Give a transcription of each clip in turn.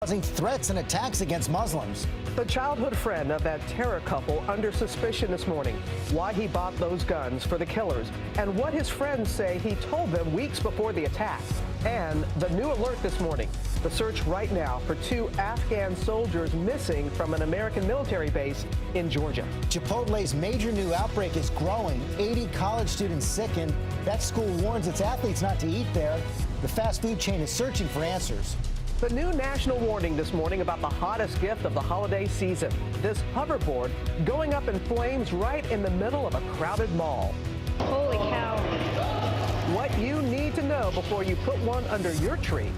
Causing threats and attacks against Muslims. The childhood friend of that terror couple under suspicion this morning. Why he bought those guns for the killers and what his friends say he told them weeks before the attack. And the new alert this morning. The search right now for 2 Afghan soldiers missing from an American military base in Georgia. Chipotle's major new outbreak is growing. 80 college students sickened. That school warns its athletes not to eat there. The fast food chain is searching for answers. The new national warning this morning about the hottest gift of the holiday season. This hoverboard going up in flames right in the middle of a crowded mall. Holy cow. What you need to know before you put one under your tree.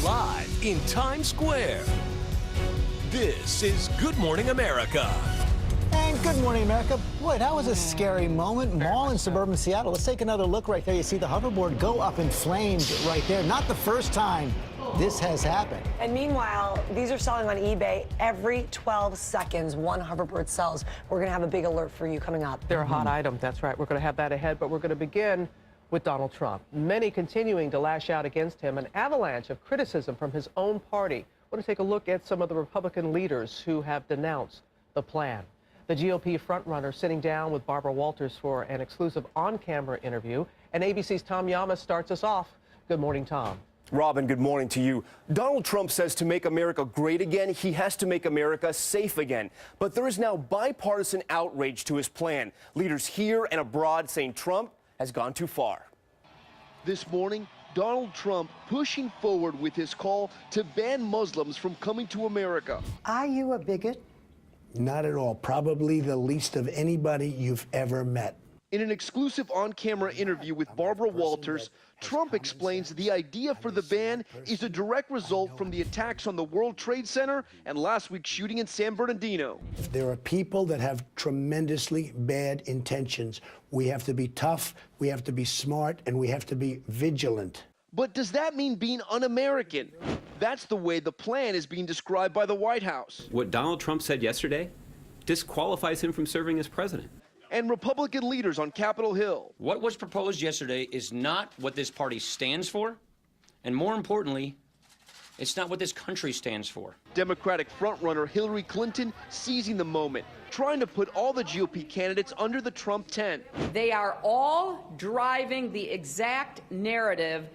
Live in Times Square, this is Good Morning America. And good morning, America. Boy, that was a scary moment. Mall in suburban Seattle. Let's take another look right there. You see the hoverboard go up in flames right there. Not the first time this has happened. And meanwhile, these are selling on eBay. Every 12 seconds, one hoverboard sells. We're going to have a big alert for you coming up. They're a hot item. That's right. We're going to have that ahead, but we're going to begin with Donald Trump. Many continuing to lash out against him. An avalanche of criticism from his own party. I want to take a look at some of the Republican leaders who have denounced the plan. The GOP frontrunner sitting down with Barbara Walters for an exclusive on-camera interview. And ABC's Tom Llamas starts us off. Good morning, Tom. Robin, good morning to you. Donald Trump says to make America great again, he has to make America safe again. But there is now bipartisan outrage to his plan. Leaders here and abroad saying Trump has gone too far. This morning, Donald Trump pushing forward with his call to ban Muslims from coming to America. Are you a bigot? Not at all. Probably the least of anybody you've ever met. In an exclusive on-camera interview with Barbara Walters, Trump explains the idea for the ban is a direct result from the attacks on the World Trade Center and last week's shooting in San Bernardino. There are people that have tremendously bad intentions. We have to be tough, we have to be smart, and we have to be vigilant. But does that mean being un-American? That's the way the plan is being described by the White House. What Donald Trump said yesterday disqualifies him from serving as president. And Republican leaders on Capitol Hill. What was proposed yesterday is not what this party stands for, and more importantly, it's not what this country stands for. Democratic frontrunner Hillary Clinton seizing the moment, trying to put all the GOP candidates under the Trump tent. They are all driving the exact narrative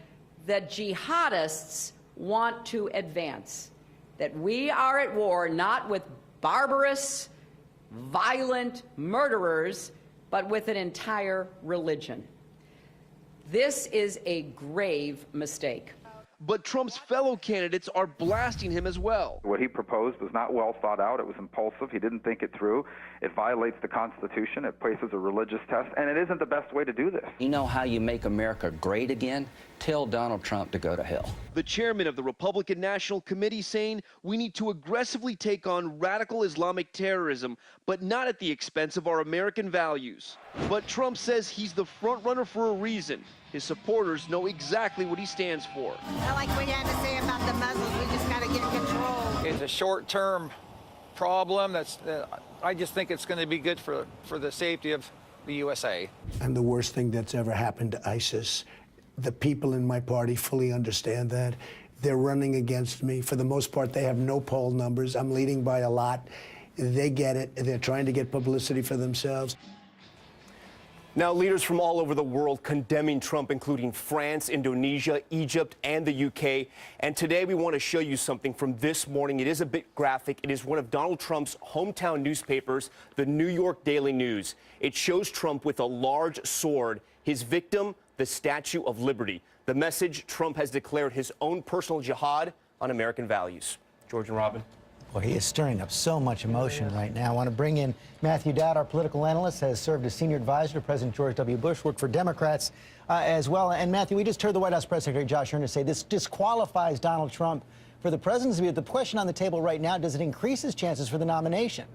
that jihadists want to advance, that we are at war not with barbarous, violent murderers, but with an entire religion. This is a grave mistake. But Trump's fellow candidates are blasting him as well. What he proposed was not well thought out. It was impulsive. He didn't think it through. It violates the Constitution. It places a religious test, and it isn't the best way to do this. You know how you make America great again? Tell Donald Trump to go to hell. The chairman of the Republican National Committee saying we need to aggressively take on radical Islamic terrorism, but not at the expense of our American values. But Trump says he's the front runner for a reason. His supporters know exactly what he stands for. I like what you had to say about the Muslims. We just got to get control. It's a short-term problem. I just think it's going to be good for the safety of the USA. And the worst thing that's ever happened to ISIS. The people in my party fully understand that. They're running against me. For the most part, they have no poll numbers. I'm leading by a lot. They get it. They're trying to get publicity for themselves. Now, leaders from all over the world condemning Trump, including France, Indonesia, Egypt, and the UK. And today we want to show you something from this morning. It is a bit graphic. It is one of Donald Trump's hometown newspapers, the New York Daily News. It shows Trump with a large sword, his victim, the Statue of Liberty. The message: Trump has declared his own personal jihad on American values. George and Robin. Well, he is stirring up so much emotion right now. I want to bring in Matthew Dowd, our political analyst, has served as senior advisor to President George W. Bush, worked for Democrats as well. And Matthew, we just heard the White House Press Secretary Josh Earnest say this disqualifies Donald Trump for the presidency. The question on the table right now, does it increase his chances for the nomination?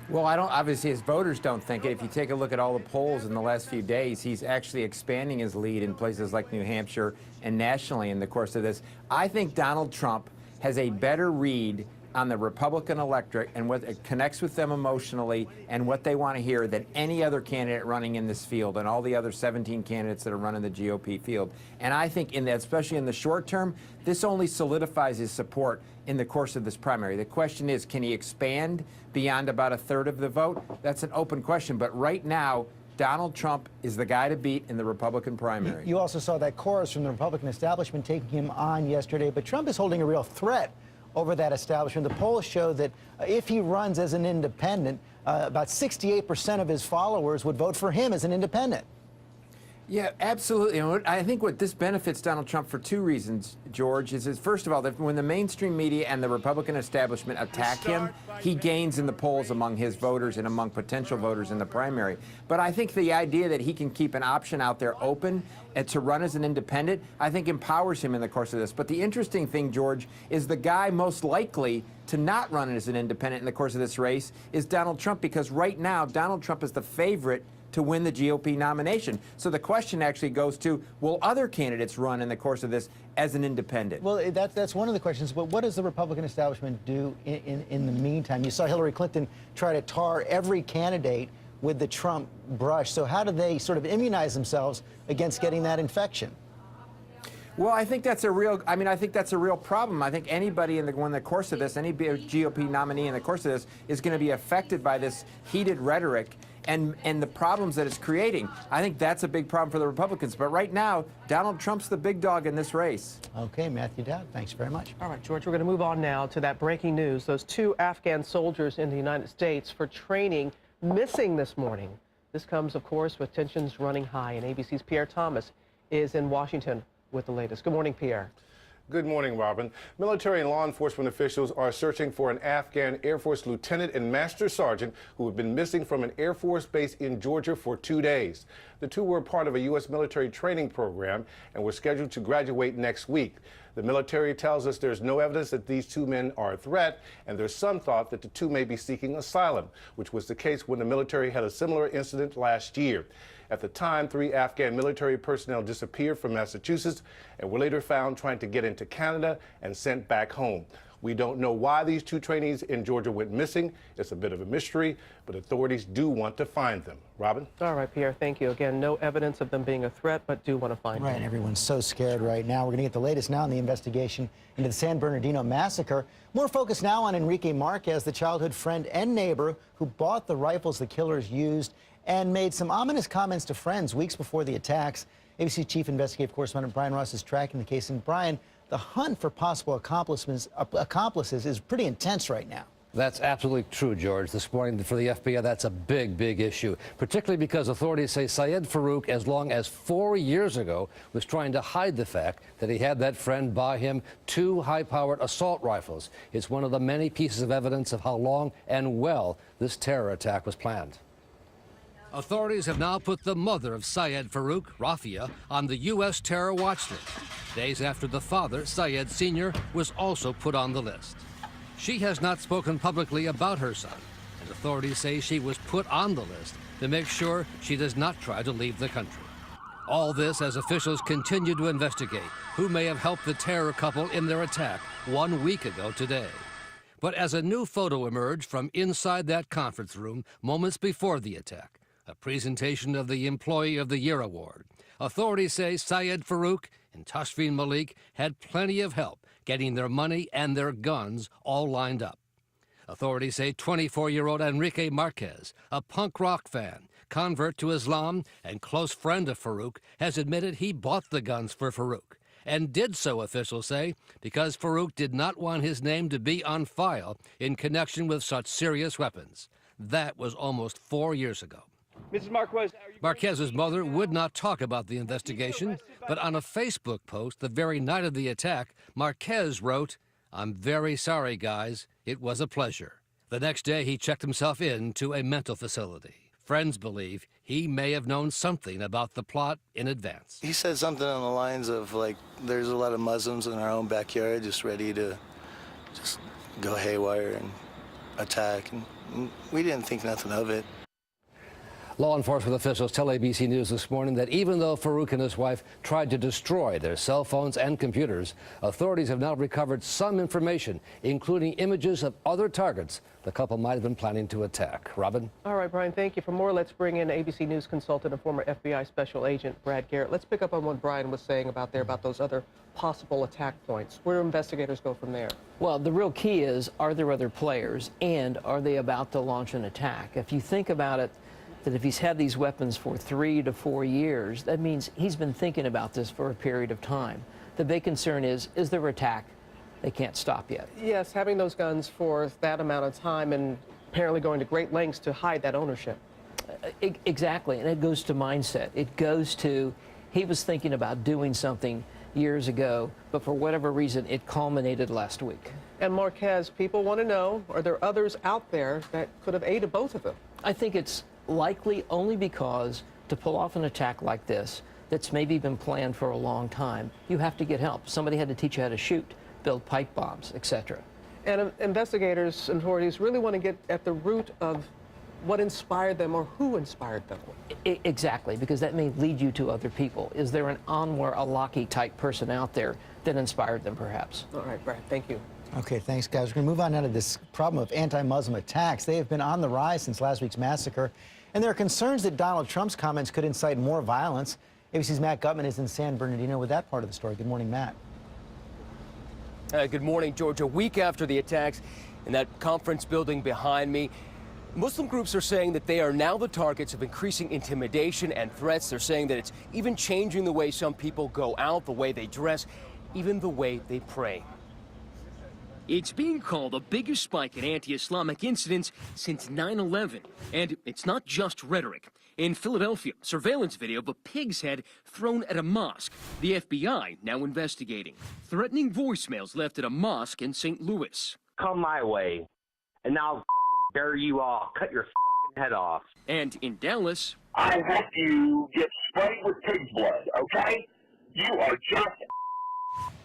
Well, obviously his voters don't think it. If you take a look at all the polls in the last few days, he's actually expanding his lead in places like New Hampshire and nationally in the course of this. I think Donald Trump has a better read on the Republican electorate and what it connects with them emotionally and what they want to hear than any other candidate running in this field and all the other 17 candidates that are running the GOP field. And I think, especially in the short term, this only solidifies his support in the course of this primary. The question is, can he expand beyond about a third of the vote? That's an open question. But right now, Donald Trump is the guy to beat in the Republican primary. You also saw that chorus from the Republican establishment taking him on yesterday, but Trump is holding a real threat over that establishment. The polls show that if he runs as an independent, about 68% of his followers would vote for him as an independent. Yeah, absolutely. And I think what this benefits Donald Trump for two reasons, George, is first of all, that when the mainstream media and the Republican establishment attack him, he gains in the polls among his voters and among potential voters in the primary. But I think the idea that he can keep an option out there open and to run as an independent, I think empowers him in the course of this. But the interesting thing, George, is the guy most likely to not run as an independent in the course of this race is Donald Trump, because right now, Donald Trump is the favorite to win the GOP nomination. So the question actually goes to, will other candidates run in the course of this as an independent? Well, that's one of the questions, but what does the Republican establishment do in the meantime? You saw Hillary Clinton try to tar every candidate with the Trump brush. So how do they sort of immunize themselves against getting that infection? Well, I think that's a real problem. I think anybody in the course of this, any GOP nominee in the course of this is going to be affected by this heated rhetoric and the problems that it's creating. I think that's a big problem for the Republicans. But right now, Donald Trump's the big dog in this race. Okay, Matthew Dowd, thanks very much. All right, George, we're going to move on now to that breaking news. Those 2 Afghan soldiers in the United States for training missing this morning. This comes, of course, with tensions running high. And ABC's Pierre Thomas is in Washington with the latest. Good morning, Pierre. Good morning, Robin. Military and law enforcement officials are searching for an Afghan Air Force lieutenant and master sergeant who have been missing from an Air Force base in Georgia for 2 days. The two were part of a U.S. military training program and were scheduled to graduate next week. The military tells us there's no evidence that these 2 men are a threat, and there's some thought that the 2 may be seeking asylum, which was the case when the military had a similar incident last year. At the time, 3 Afghan military personnel disappeared from Massachusetts and were later found trying to get into Canada and sent back home. We don't know why these 2 trainees in Georgia went missing. It's a bit of a mystery, but authorities do want to find them. Robin? All right, Pierre, thank you. Again, no evidence of them being a threat, but do want to find them. Right, everyone's so scared right now. We're going to get the latest now in the investigation into the San Bernardino massacre. More focus now on Enrique Marquez, the childhood friend and neighbor who bought the rifles the killers used and made some ominous comments to friends weeks before the attacks. ABC Chief Investigative Correspondent Brian Ross is tracking the case. And Brian, the hunt for possible accomplices is pretty intense right now. That's absolutely true, George. This morning for the FBI, that's a big, big issue, particularly because authorities say Syed Farook, as long as 4 years ago, was trying to hide the fact that he had that friend buy him 2 high-powered assault rifles. It's one of the many pieces of evidence of how long and well this terror attack was planned. Authorities have now put the mother of Syed Farook, Rafia, on the U.S. terror watch list, days after the father, Syed Sr., was also put on the list. She has not spoken publicly about her son, and authorities say she was put on the list to make sure she does not try to leave the country. All this as officials continue to investigate who may have helped the terror couple in their attack 1 week ago today. But as a new photo emerged from inside that conference room moments before the attack, a presentation of the Employee of the Year award, authorities say Syed Farook and Tashfeen Malik had plenty of help getting their money and their guns all lined up. Authorities say 24-year-old Enrique Marquez, a punk rock fan, convert to Islam, and close friend of Farook, has admitted he bought the guns for Farook, and did so, officials say, because Farook did not want his name to be on file in connection with such serious weapons. That was almost 4 years ago. Mrs. Marquez. Marquez's mother would not talk about the investigation, but on a Facebook post the very night of the attack, Marquez wrote, "I'm very sorry, guys. It was a pleasure." The next day, he checked himself into a mental facility. Friends believe he may have known something about the plot in advance. He said something on the lines of, like, there's a lot of Muslims in our own backyard just ready to just go haywire and attack. And we didn't think nothing of it. Law enforcement officials tell ABC News this morning that even though Farouk and his wife tried to destroy their cell phones and computers, authorities have now recovered some information, including images of other targets the couple might have been planning to attack. Robin? All right, Brian, thank you. For more, let's bring in ABC News consultant and former FBI Special Agent Brad Garrett. Let's pick up on what Brian was saying about those other possible attack points. Where do investigators go from there? Well, the real key is, are there other players, and are they about to launch an attack? If you think about it, that if he's had these weapons for 3 to 4 years, that means he's been thinking about this for a period of time. The big concern is there an attack? They can't stop yet. Yes, having those guns for that amount of time and apparently going to great lengths to hide that ownership. Exactly, and it goes to mindset. It goes to, he was thinking about doing something years ago, but for whatever reason, it culminated last week. And Marquez, people want to know, are there others out there that could have aided both of them? I think it's likely only because to pull off an attack like this, that's maybe been planned for a long time, you have to get help. Somebody had to teach you how to shoot, build pipe bombs, etc. And investigators and authorities really want to get at the root of what inspired them or who inspired them. Exactly, because that may lead you to other people. Is there an Anwar Awlaki type person out there that inspired them, perhaps? All right, Brad, thank you. Okay, thanks, guys. We're going to move on now to this problem of anti-Muslim attacks. They have been on the rise since last week's massacre, and there are concerns that Donald Trump's comments could incite more violence. ABC's Matt Gutman is in San Bernardino with that part of the story. Good morning, Matt. Good morning, George. A week after the attacks in that conference building behind me, Muslim groups are saying that they are now the targets of increasing intimidation and threats. They're saying that it's even changing the way some people go out, the way they dress, even the way they pray. It's being called the biggest spike in anti-Islamic incidents since 9/11. And it's not just rhetoric. In Philadelphia, surveillance video of a pig's head thrown at a mosque. The FBI now investigating. Threatening voicemails left at a mosque in St. Louis. Come my way, and I'll bury you all, cut your head off. And in Dallas, I hope you get sprayed with pig's blood, okay? You are just...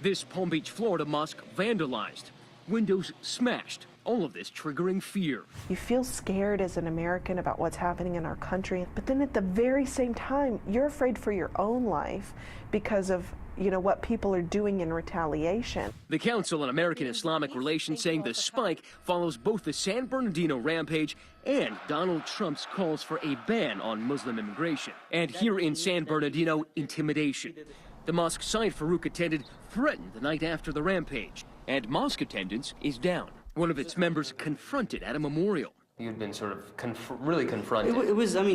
This Palm Beach, Florida mosque vandalized. Windows smashed. All of this triggering fear. You feel scared as an American about what's happening in our country, but then at the very same time, you're afraid for your own life because of, what people are doing in retaliation. The Council on American Islamic Relations saying the spike follows both the San Bernardino rampage and Donald Trump's calls for a ban on Muslim immigration. And here in San Bernardino, intimidation. The mosque Syed Farouk attended threatened the night after the rampage, and mosque attendance is down. One of its members confronted at a memorial. You'd been sort of really confronted.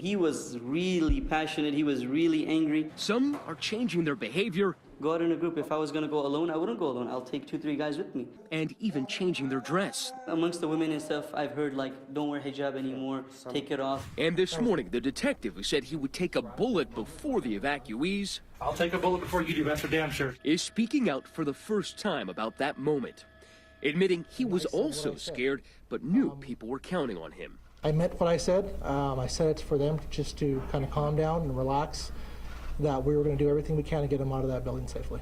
He was really passionate. He was really angry. Some are changing their behavior. Go out in a group. If I was going to go alone, I wouldn't go alone. I'll take 2-3 guys with me. And even changing their dress. Amongst the women and stuff, I've heard, don't wear hijab anymore, take it off. And this morning, the detective who said he would take a bullet before the evacuees... I'll take a bullet before you do, that's for damn sure. ...is speaking out for the first time about that moment. Admitting he was also scared, but knew people were counting on him. I meant what I said. I said it for them just to kind of calm down and relax, that we were going to do everything we can to get them out of that building safely.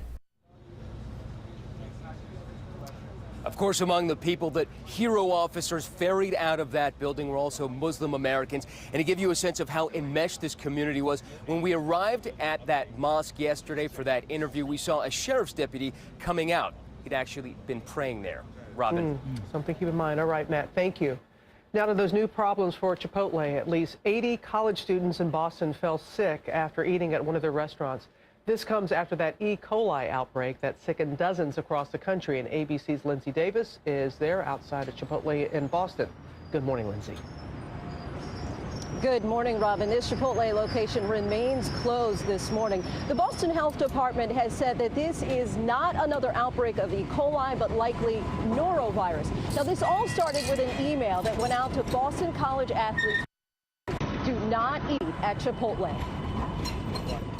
Of course, among the people that hero officers ferried out of that building were also Muslim Americans. And to give you a sense of how enmeshed this community was, when we arrived at that mosque yesterday for that interview, we saw a sheriff's deputy coming out. He'd actually been praying there. Robin. Something to keep in mind. All right, Matt, thank you. Now to those new problems for Chipotle. At least 80 college students in Boston fell sick after eating at one of their restaurants. This comes after that E. coli outbreak that sickened dozens across the country. And ABC's Lindsay Davis is there outside of Chipotle in Boston. Good morning, Lindsay. Good morning, Robin. This Chipotle location remains closed this morning. The Boston Health Department has said that this is not another outbreak of E. coli, but likely norovirus. Now, this all started with an email that went out to Boston College athletes. Do not eat at Chipotle.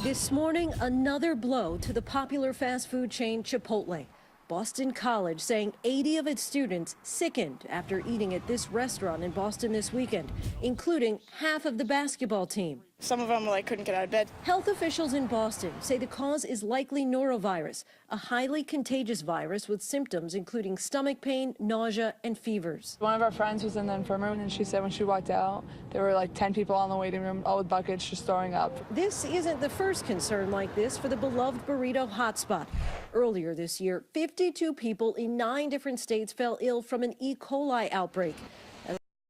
This morning, another blow to the popular fast food chain Chipotle. Boston College saying 80 of its students sickened after eating at this restaurant in Boston this weekend, including half of the basketball team. Some of them couldn't get out of bed. Health officials in Boston say the cause is likely norovirus, a highly contagious virus with symptoms including stomach pain, nausea, and fevers. One of our friends was in the infirmary, and she said when she walked out, there were 10 people on the waiting room, all with buckets, just throwing up. This isn't the first concern like this for the beloved burrito hotspot. Earlier this year, 52 people in 9 different states fell ill from an E. coli outbreak.